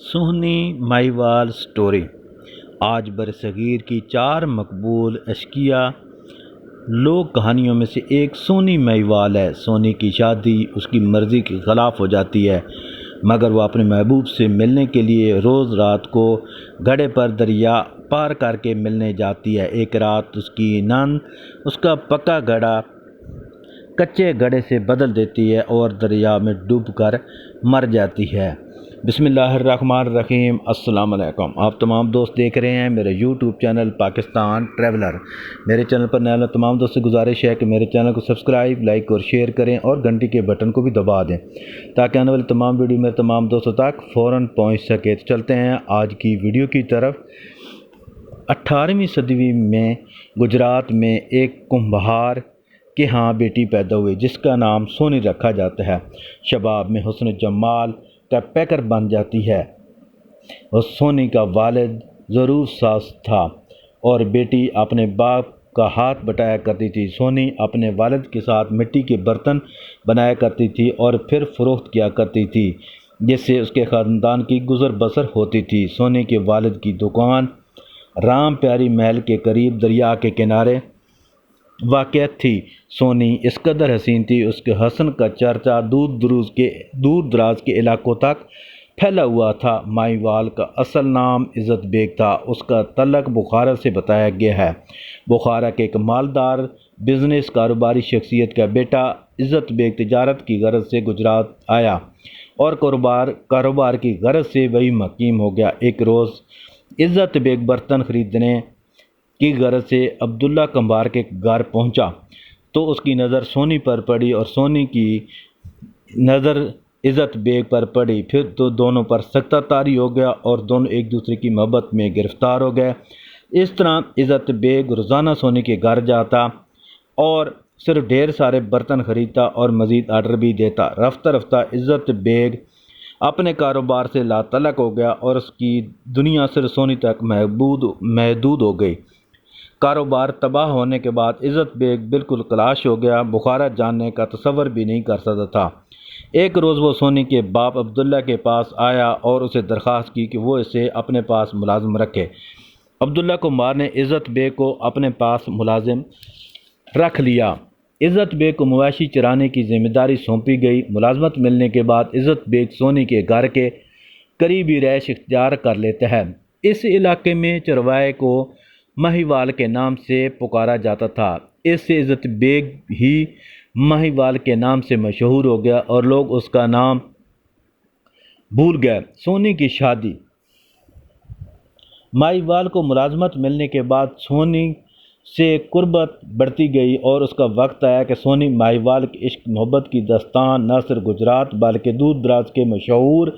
سونی Mahiwal story آج برصغیر کی 4 مقبول اشقیاء لوک کہانیوں میں سے ایک سونی ماہیوال ہے۔ سونی کی شادی اس کی مرضی کے خلاف ہو جاتی ہے، مگر وہ اپنے محبوب سے ملنے کے لیے روز رات کو گھڑے پر دریا پار کر کے ملنے جاتی ہے۔ ایک رات اس کی نند اس کا پکا گھڑا کچے گھڑے سے بدل دیتی ہے اور دریا میں ڈوب کر مر جاتی ہے۔ بسم اللہ الرحمن الرحیم۔ السلام علیکم، آپ تمام دوست دیکھ رہے ہیں میرے یوٹیوب چینل پاکستان ٹریولر۔ میرے چینل پر نئے تمام دوست سے گزارش ہے کہ میرے چینل کو سبسکرائب، لائک اور شیئر کریں اور گھنٹی کے بٹن کو بھی دبا دیں تاکہ آنے والی تمام ویڈیو میرے تمام دوستوں تک فوراً پہنچ سکے۔ تو چلتے ہیں آج کی ویڈیو کی طرف۔ 18ویں صدی میں گجرات میں ایک کمبھار کے ہاں بیٹی پیدا ہوئی جس کا نام سونی رکھا جاتا ہے۔ شباب میں حسن جمال کا پیکر بن جاتی ہے۔ سونی کا والد ضرور ساز تھا اور بیٹی اپنے باپ کا ہاتھ بٹایا کرتی تھی۔ سونی اپنے والد کے ساتھ مٹی کے برتن بنایا کرتی تھی اور پھر فروخت کیا کرتی تھی، جس سے اس کے خاندان کی گزر بسر ہوتی تھی۔ سونی کے والد کی دکان رام پیاری محل کے قریب دریا کے کنارے واقع تھی۔ سونی اس قدر حسین تھی، اس کے حسن کا چرچا دور دراز کے علاقوں تک پھیلا ہوا تھا۔ ماہیوال کا اصل نام عزت بیگ تھا۔ اس کا تعلق بخارا سے بتایا گیا ہے۔ بخارا کے ایک مالدار بزنس کاروباری شخصیت کا بیٹا عزت بیگ تجارت کی غرض سے گجرات آیا اور کاروبار کی غرض سے وہی مقیم ہو گیا۔ ایک روز عزت بیگ برتن خریدنے کی غرض سے عبداللہ کمبھار کے گھر پہنچا تو اس کی نظر سونی پر پڑی اور سونی کی نظر عزت بیگ پر پڑی۔ پھر تو دونوں پر سختہ طاری ہو گیا اور دونوں ایک دوسرے کی محبت میں گرفتار ہو گئے۔ اس طرح عزت بیگ روزانہ سونی کے گھر جاتا اور صرف ڈھیر سارے برتن خریدتا اور مزید آرڈر بھی دیتا۔ رفتہ رفتہ عزت بیگ اپنے کاروبار سے لاتعلق ہو گیا اور اس کی دنیا صرف سونی تک محدود ہو گئی۔ کاروبار تباہ ہونے کے بعد عزت بیگ بالکل خلاش ہو گیا، بخارا جانے کا تصور بھی نہیں کر سکتا تھا۔ ایک روز وہ سونی کے باپ عبداللہ کے پاس آیا اور اسے درخواست کی کہ وہ اسے اپنے پاس ملازم رکھے۔ عبداللہ کمبھار نے عزت بیگ کو اپنے پاس ملازم رکھ لیا۔ عزت بیگ کو مویشی چرانے کی ذمہ داری سونپی گئی۔ ملازمت ملنے کے بعد عزت بیگ سونی کے گھر کے قریب ہی رہائش اختیار کر لیتا ہے۔ اس علاقے میں چروائے کو ماہیوال کے نام سے پکارا جاتا تھا۔ اس سے عزت بیگ ہی ماہیوال کے نام سے مشہور ہو گیا اور لوگ اس کا نام بھول گئے۔ سونی کی شادی۔ ماہیوال کو ملازمت ملنے کے بعد سونی سے قربت بڑھتی گئی اور اس کا وقت آیا کہ سونی ماہیوال کی عشق محبت کی داستان نہ صرف گجرات بلکہ دور دراز کے مشہور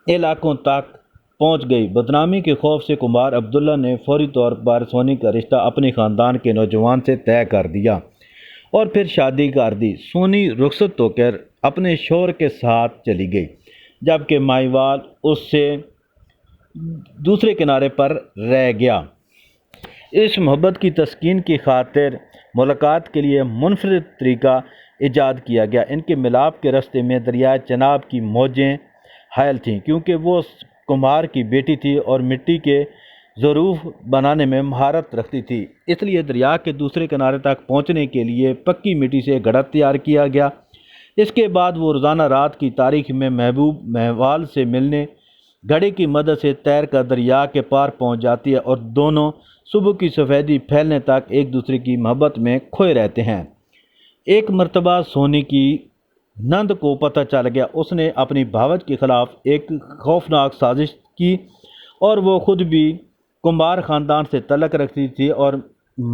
علاقوں تک پہنچ گئی۔ بدنامی کے خوف سے کمبھار عبداللہ نے فوری طور پر سونی کا رشتہ اپنے خاندان کے نوجوان سے طے کر دیا اور پھر شادی کر دی۔ سونی رخصت ہو کر اپنے شوہر کے ساتھ چلی گئی جبکہ ماہیوال اس سے دوسرے کنارے پر رہ گیا۔ اس محبت کی تسکین کی خاطر ملاقات کے لیے منفرد طریقہ ایجاد کیا گیا۔ ان کے ملاپ کے راستے میں دریائے چناب کی موجیں حائل تھیں۔ کیونکہ وہ کمبھار کی بیٹی تھی اور مٹی کے ظروف بنانے میں مہارت رکھتی تھی، اس لیے دریا کے دوسرے کنارے تک پہنچنے کے لیے پکی مٹی سے گھڑا تیار کیا گیا۔ اس کے بعد وہ روزانہ رات کی تاریکی میں محبوب ماہیوال سے ملنے گھڑے کی مدد سے تیر کر دریا کے پار پہنچ جاتی ہے اور دونوں صبح کی سفیدی پھیلنے تک ایک دوسرے کی محبت میں کھوئے رہتے ہیں۔ ایک مرتبہ سونی کی نند کو پتہ چل گیا۔ اس نے اپنی بھاوج کے خلاف ایک خوفناک سازش کی اور وہ خود بھی کمبھار خاندان سے تعلق رکھتی تھی اور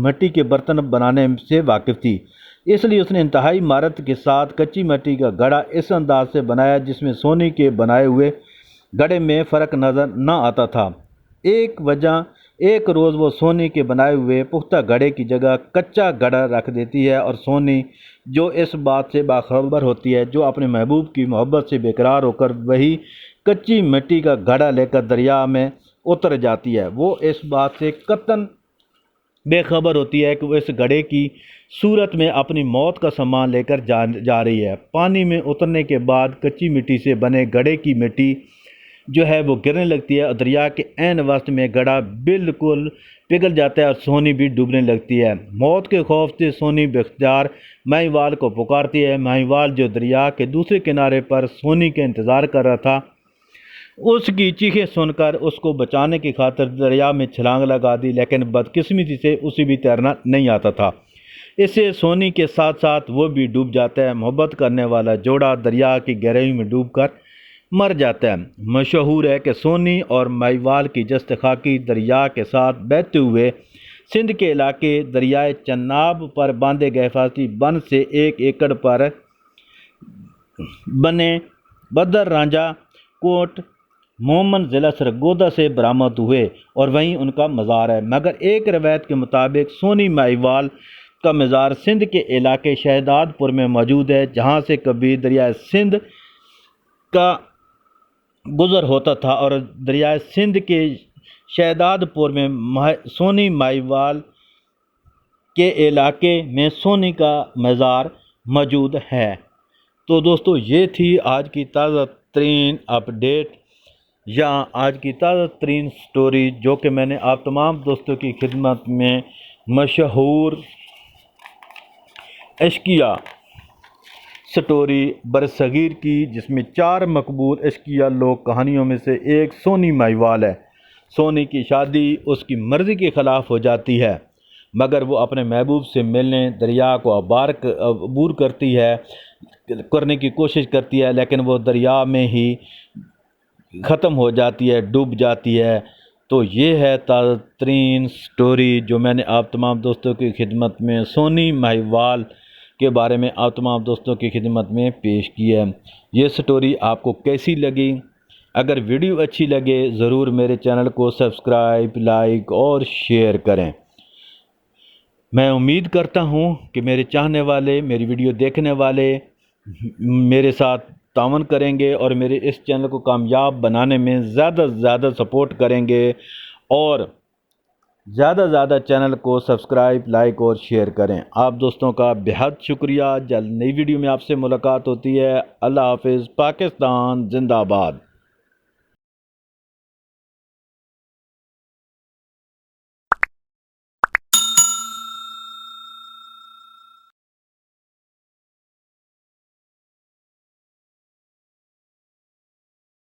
مٹی کے برتن بنانے سے واقف تھی، اس لیے اس نے انتہائی مہارت کے ساتھ کچی مٹی کا گھڑا اس انداز سے بنایا جس میں سونی کے بنائے ہوئے گھڑے میں فرق نظر نہ آتا تھا۔ ایک روز وہ سونی کے بنائے ہوئے پختہ گھڑے کی جگہ کچا گھڑا رکھ دیتی ہے اور سونی جو اس بات سے باخبر ہوتی ہے، جو اپنے محبوب کی محبت سے بیقرار ہو کر وہی کچی مٹی کا گھڑا لے کر دریا میں اتر جاتی ہے، وہ اس بات سے قطعاً بے خبر ہوتی ہے کہ وہ اس گھڑے کی صورت میں اپنی موت کا سامان لے کر جا رہی ہے۔ پانی میں اترنے کے بعد کچی مٹی سے بنے گھڑے کی مٹی جو ہے وہ گرنے لگتی ہے اور دریا کے عین وسط میں گڑھا بالکل پگھل جاتا ہے اور سونی بھی ڈوبنے لگتی ہے۔ موت کے خوف سے سونی باختیار مہیوال کو پکارتی ہے۔ مہیوال جو دریا کے دوسرے کنارے پر سونی کے انتظار کر رہا تھا، اس کی چیخیں سن کر اس کو بچانے کی خاطر دریا میں چھلانگ لگا دی، لیکن بدقسمتی سے اسے بھی تیرنا نہیں آتا تھا۔ اس سے سونی کے ساتھ ساتھ وہ بھی ڈوب جاتا ہے۔ محبت کرنے والا جوڑا دریا کی گہرائی میں ڈوب کر مر جاتا ہے۔ مشہور ہے کہ سونی اور مہیوال کی جست خاکی دریا کے ساتھ بہتے ہوئے سندھ کے علاقے دریائے چناب پر باندھے گئے حفاظتی بند سے 1 ایکڑ پر بنے بدر رانجھا کوٹ مومن ضلع سرگودا سے برآمد ہوئے اور وہیں ان کا مزار ہے۔ مگر ایک روایت کے مطابق سونی مہیوال کا مزار سندھ کے علاقے شہداد پور میں موجود ہے، جہاں سے کبھی دریائے سندھ کا گزر ہوتا تھا اور دریائے سندھ کے شہداد پور میں سونی مہیوال کے علاقے میں سونی کا مزار موجود ہے۔ تو دوستو یہ تھی آج کی تازہ ترین اپڈیٹ یا آج کی تازہ ترین سٹوری، جو کہ میں نے آپ تمام دوستوں کی خدمت میں مشہور اشقیہ سٹوری برصغیر کی، جس میں 4 مقبول اشقیہ لوک کہانیوں میں سے ایک سونی مہیوال ہے۔ سونی کی شادی اس کی مرضی کے خلاف ہو جاتی ہے، مگر وہ اپنے محبوب سے ملنے دریا کو عبور کرنے کی کوشش کرتی ہے، لیکن وہ دریا میں ہی ختم ہو جاتی ہے، ڈوب جاتی ہے۔ تو یہ ہے تازہ ترین سٹوری جو میں نے آپ تمام دوستوں کی خدمت میں سونی مہیوال کے بارے میں آپ تمام دوستوں کی خدمت میں پیش کی ہے۔ یہ سٹوری آپ کو کیسی لگی؟ اگر ویڈیو اچھی لگے ضرور میرے چینل کو سبسکرائب، لائک اور شیئر کریں۔ میں امید کرتا ہوں کہ میرے چاہنے والے، میری ویڈیو دیکھنے والے میرے ساتھ تعاون کریں گے اور میرے اس چینل کو کامیاب بنانے میں زیادہ سے زیادہ سپورٹ کریں گے، اور زیادہ سے زیادہ چینل کو سبسکرائب، لائک اور شیئر کریں۔ آپ دوستوں کا بہت شکریہ۔ جلد نئی ویڈیو میں آپ سے ملاقات ہوتی ہے۔ اللہ حافظ۔ پاکستان زندہ باد۔